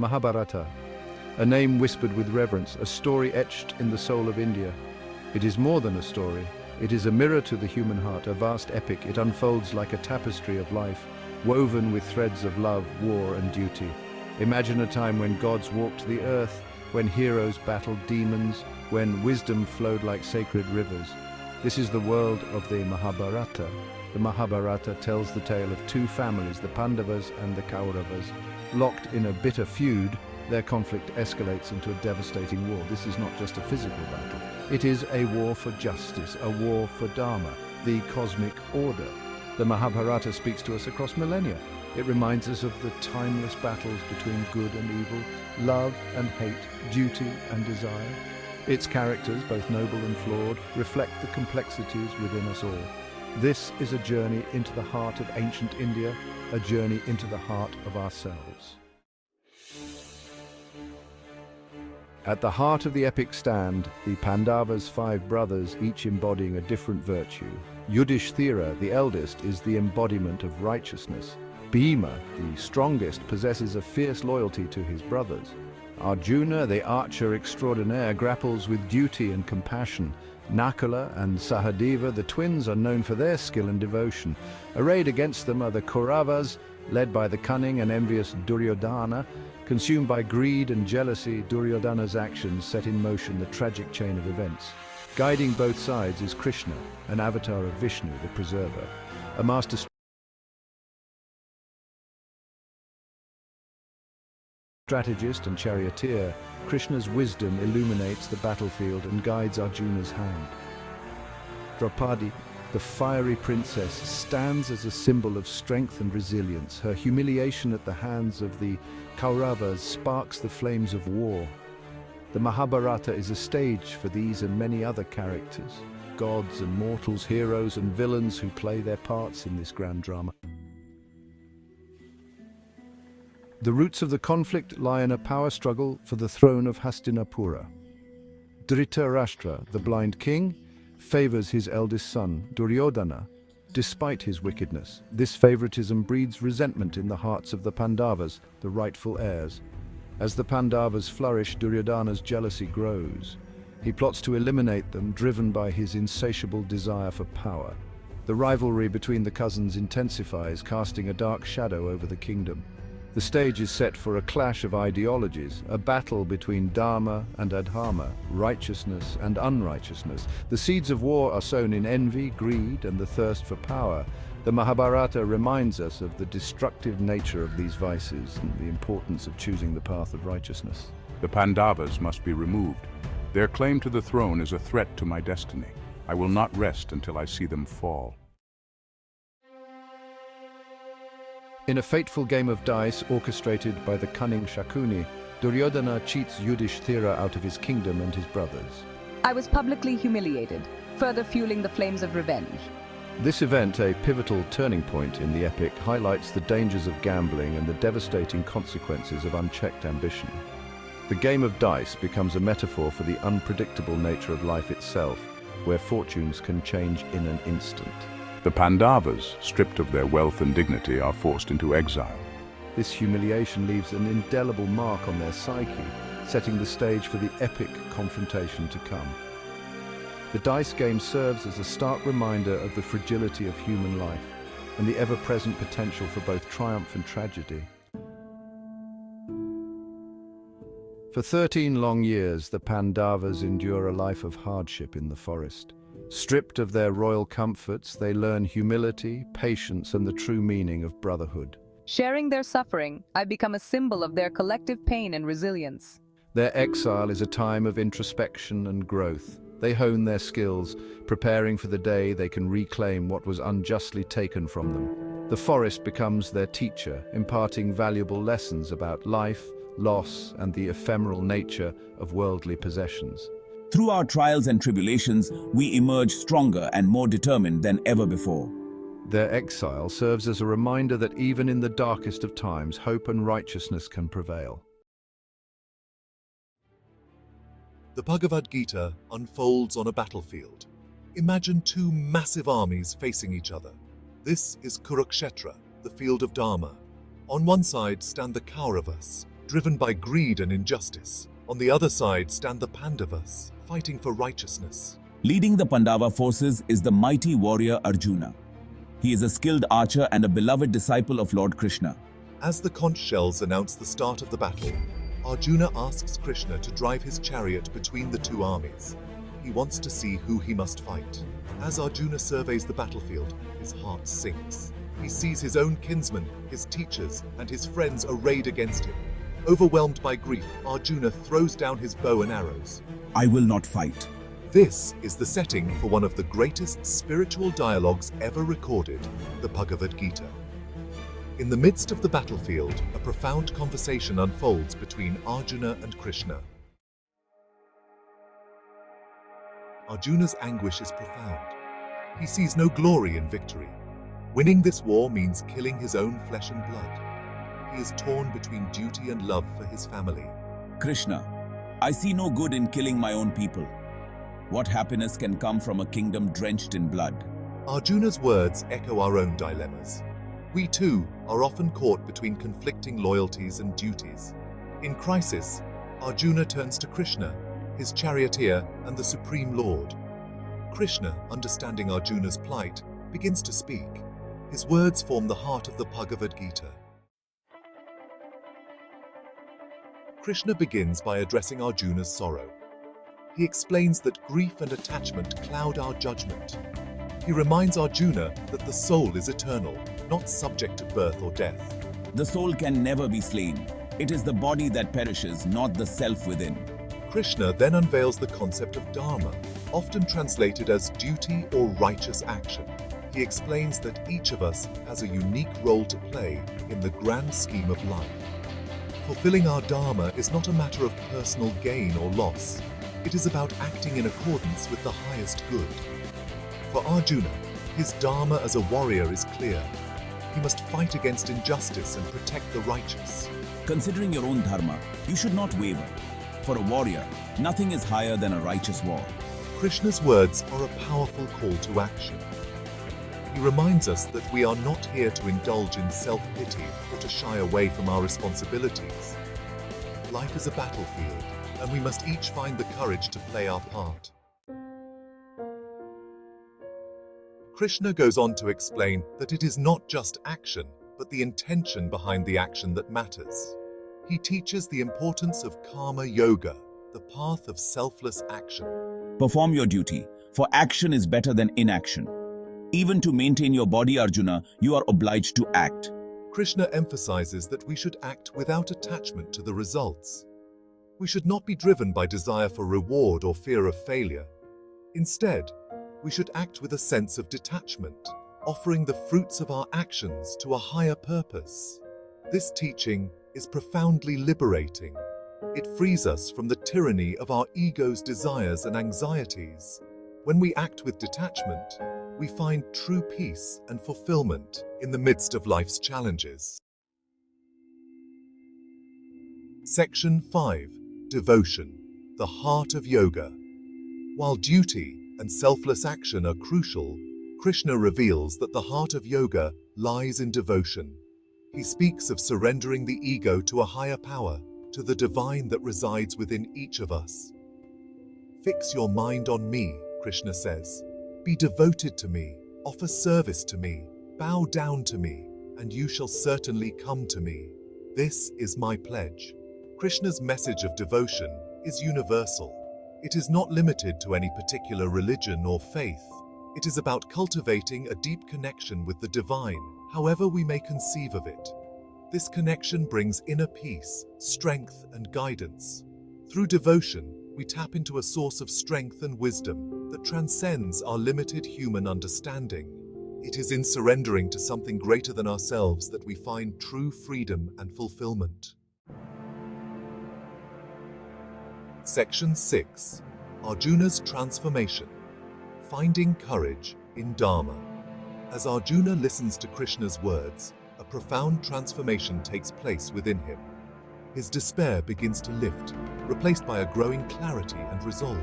Mahabharata, a name whispered with reverence, a story etched in the soul of India. It is more than a story. It is a mirror to the human heart, a vast epic. It unfolds like a tapestry of life, woven with threads of love, war, and duty. Imagine a time when gods walked the earth, when heroes battled demons, when wisdom flowed like sacred rivers. This is the world of the Mahabharata. The Mahabharata tells the tale of two families, the Pandavas and the Kauravas. Locked in a bitter feud, their conflict escalates into a devastating war. This is not just a physical battle. It is a war for justice, a war for Dharma, the cosmic order. The Mahabharata speaks to us across millennia. It reminds us of the timeless battles between good and evil, love and hate, duty and desire. Its characters, both noble and flawed, reflect the complexities within us all. This is a journey into the heart of ancient India, a journey into the heart of ourselves. At the heart of the epic stand, the Pandavas' 5 brothers, each embodying a different virtue. Yudhishthira, the eldest, is the embodiment of righteousness. Bhima, the strongest, possesses a fierce loyalty to his brothers. Arjuna, the archer extraordinaire, grapples with duty and compassion. Nakula and Sahadeva, the twins, are known for their skill and devotion. Arrayed against them are the Kauravas, led by the cunning and envious Duryodhana. Consumed by greed and jealousy, Duryodhana's actions set in motion the tragic chain of events. Guiding both sides is Krishna, an avatar of Vishnu, the preserver, a master strategist and charioteer. Krishna's wisdom illuminates the battlefield and guides Arjuna's hand. Draupadi, the fiery princess, stands as a symbol of strength and resilience. Her humiliation at the hands of the Kauravas sparks the flames of war. The Mahabharata is a stage for these and many other characters, gods and mortals, heroes and villains who play their parts in this grand drama. The roots of the conflict lie in a power struggle for the throne of Hastinapura. Dhritarashtra, the blind king, favors his eldest son, Duryodhana, despite his wickedness. This favoritism breeds resentment in the hearts of the Pandavas, the rightful heirs. As the Pandavas flourish, Duryodhana's jealousy grows. He plots to eliminate them, driven by his insatiable desire for power. The rivalry between the cousins intensifies, casting a dark shadow over the kingdom. The stage is set for a clash of ideologies, a battle between Dharma and Adharma, righteousness and unrighteousness. The seeds of war are sown in envy, greed, and the thirst for power. The Mahabharata reminds us of the destructive nature of these vices and the importance of choosing the path of righteousness. The Pandavas must be removed. Their claim to the throne is a threat to my destiny. I will not rest until I see them fall. In a fateful game of dice orchestrated by the cunning Shakuni, Duryodhana cheats Yudhishthira out of his kingdom and his brothers. I was publicly humiliated, further fueling the flames of revenge. This event, a pivotal turning point in the epic, highlights the dangers of gambling and the devastating consequences of unchecked ambition. The game of dice becomes a metaphor for the unpredictable nature of life itself, where fortunes can change in an instant. The Pandavas, stripped of their wealth and dignity, are forced into exile. This humiliation leaves an indelible mark on their psyche, setting the stage for the epic confrontation to come. The dice game serves as a stark reminder of the fragility of human life and the ever-present potential for both triumph and tragedy. For 13 long years, the Pandavas endure a life of hardship in the forest. Stripped of their royal comforts, they learn humility, patience, and the true meaning of brotherhood. Sharing their suffering, I become a symbol of their collective pain and resilience. Their exile is a time of introspection and growth. They hone their skills, preparing for the day they can reclaim what was unjustly taken from them. The forest becomes their teacher, imparting valuable lessons about life, loss, and the ephemeral nature of worldly possessions. Through our trials and tribulations, we emerge stronger and more determined than ever before. Their exile serves as a reminder that even in the darkest of times, hope and righteousness can prevail. The Bhagavad Gita unfolds on a battlefield. Imagine two massive armies facing each other. This is Kurukshetra, the field of Dharma. On one side stand the Kauravas, driven by greed and injustice. On the other side stand the Pandavas, fighting for righteousness. Leading the Pandava forces is the mighty warrior Arjuna. He is a skilled archer and a beloved disciple of Lord Krishna. As the conch shells announce the start of the battle, Arjuna asks Krishna to drive his chariot between the two armies. He wants to see who he must fight. As Arjuna surveys the battlefield, his heart sinks. He sees his own kinsmen, his teachers, and his friends arrayed against him. Overwhelmed by grief, Arjuna throws down his bow and arrows. I will not fight. This is the setting for one of the greatest spiritual dialogues ever recorded, the Bhagavad Gita. In the midst of the battlefield, a profound conversation unfolds between Arjuna and Krishna. Arjuna's anguish is profound. He sees no glory in victory. Winning this war means killing his own flesh and blood. He is torn between duty and love for his family. Krishna, I see no good in killing my own people. What happiness can come from a kingdom drenched in blood? Arjuna's words echo our own dilemmas. We too are often caught between conflicting loyalties and duties. In crisis, Arjuna turns to Krishna, his charioteer and the Supreme Lord. Krishna, understanding Arjuna's plight, begins to speak. His words form the heart of the Bhagavad Gita. Krishna begins by addressing Arjuna's sorrow. He explains that grief and attachment cloud our judgment. He reminds Arjuna that the soul is eternal, not subject to birth or death. The soul can never be slain. It is the body that perishes, not the self within. Krishna then unveils the concept of dharma, often translated as duty or righteous action. He explains that each of us has a unique role to play in the grand scheme of life. Fulfilling our dharma is not a matter of personal gain or loss. It is about acting in accordance with the highest good. For Arjuna, his dharma as a warrior is clear. He must fight against injustice and protect the righteous. Considering your own dharma, you should not waver. For a warrior, nothing is higher than a righteous war. Krishna's words are a powerful call to action. He reminds us that we are not here to indulge in self-pity or to shy away from our responsibilities. Life is a battlefield, and we must each find the courage to play our part. Krishna goes on to explain that it is not just action, but the intention behind the action that matters. He teaches the importance of karma yoga, the path of selfless action. Perform your duty, for action is better than inaction. Even to maintain your body, Arjuna, you are obliged to act. Krishna emphasizes that we should act without attachment to the results. We should not be driven by desire for reward or fear of failure. Instead, we should act with a sense of detachment, offering the fruits of our actions to a higher purpose. This teaching is profoundly liberating. It frees us from the tyranny of our ego's desires and anxieties. When we act with detachment, we find true peace and fulfillment in the midst of life's challenges. Section 5. Devotion, the heart of yoga. While duty and selfless action are crucial, Krishna reveals that the heart of yoga lies in devotion. He speaks of surrendering the ego to a higher power, to the divine that resides within each of us. Fix your mind on me, Krishna says. Be devoted to me, offer service to me, bow down to me, and you shall certainly come to me. This is my pledge. Krishna's message of devotion is universal. It is not limited to any particular religion or faith. It is about cultivating a deep connection with the divine, however we may conceive of it. This connection brings inner peace, strength, and guidance. Through devotion, we tap into a source of strength and wisdom that transcends our limited human understanding. It is in surrendering to something greater than ourselves that we find true freedom and fulfillment. Section 6. Arjuna's Transformation. Finding courage in Dharma. As Arjuna listens to Krishna's words, a profound transformation takes place within him. His despair begins to lift, replaced by a growing clarity and resolve.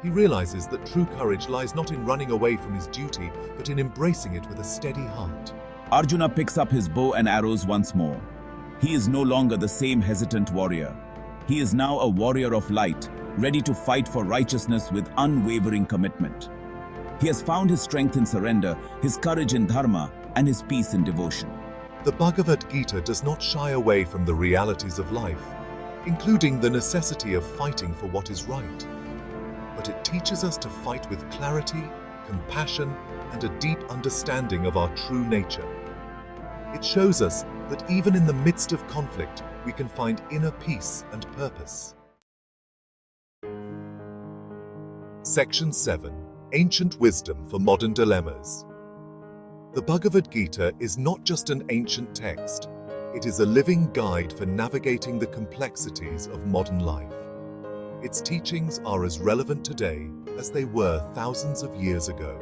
He realizes that true courage lies not in running away from his duty, but in embracing it with a steady heart. Arjuna picks up his bow and arrows once more. He is no longer the same hesitant warrior. He is now a warrior of light, ready to fight for righteousness with unwavering commitment. He has found his strength in surrender, his courage in dharma, and his peace in devotion. The Bhagavad Gita does not shy away from the realities of life, including the necessity of fighting for what is right. But it teaches us to fight with clarity, compassion, and a deep understanding of our true nature. It shows us that even in the midst of conflict, we can find inner peace and purpose. Section 7. Ancient Wisdom for Modern Dilemmas. The Bhagavad Gita is not just an ancient text, it is a living guide for navigating the complexities of modern life. Its teachings are as relevant today as they were thousands of years ago.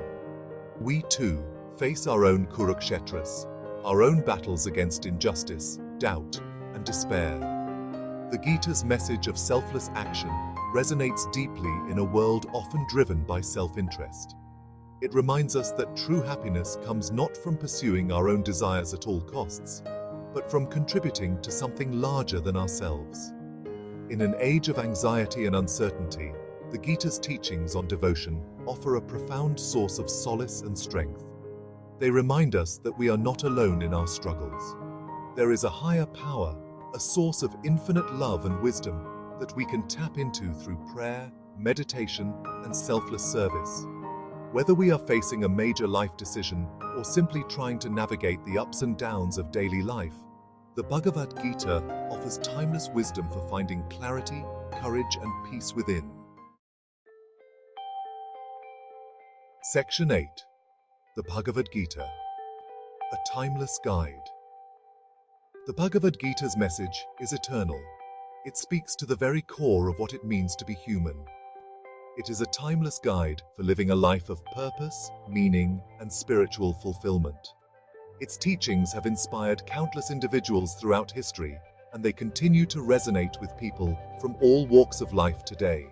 We too face our own Kurukshetras, our own battles against injustice, doubt, and despair. The Gita's message of selfless action resonates deeply in a world often driven by self-interest. It reminds us that true happiness comes not from pursuing our own desires at all costs, but from contributing to something larger than ourselves. In an age of anxiety and uncertainty, the Gita's teachings on devotion offer a profound source of solace and strength. They remind us that we are not alone in our struggles. There is a higher power, a source of infinite love and wisdom that we can tap into through prayer, meditation, and selfless service. Whether we are facing a major life decision or simply trying to navigate the ups and downs of daily life, the Bhagavad Gita offers timeless wisdom for finding clarity, courage, and peace within. Section 8. The Bhagavad Gita. A timeless guide. The Bhagavad Gita's message is eternal. It speaks to the very core of what it means to be human. It is a timeless guide for living a life of purpose, meaning, and spiritual fulfillment. Its teachings have inspired countless individuals throughout history, and they continue to resonate with people from all walks of life today.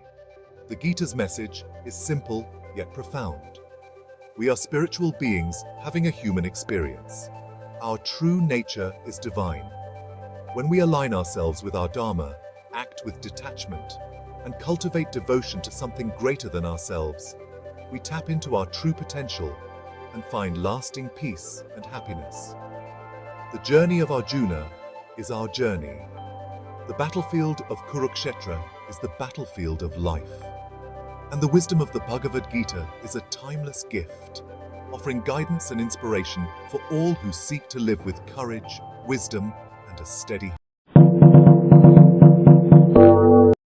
The Gita's message is simple yet profound. We are spiritual beings having a human experience. Our true nature is divine. When we align ourselves with our Dharma, act with detachment, and cultivate devotion to something greater than ourselves, we tap into our true potential and find lasting peace and happiness. The journey of Arjuna is our journey. The battlefield of Kurukshetra is the battlefield of life. And the wisdom of the Bhagavad Gita is a timeless gift, offering guidance and inspiration for all who seek to live with courage, wisdom, and a steady heart.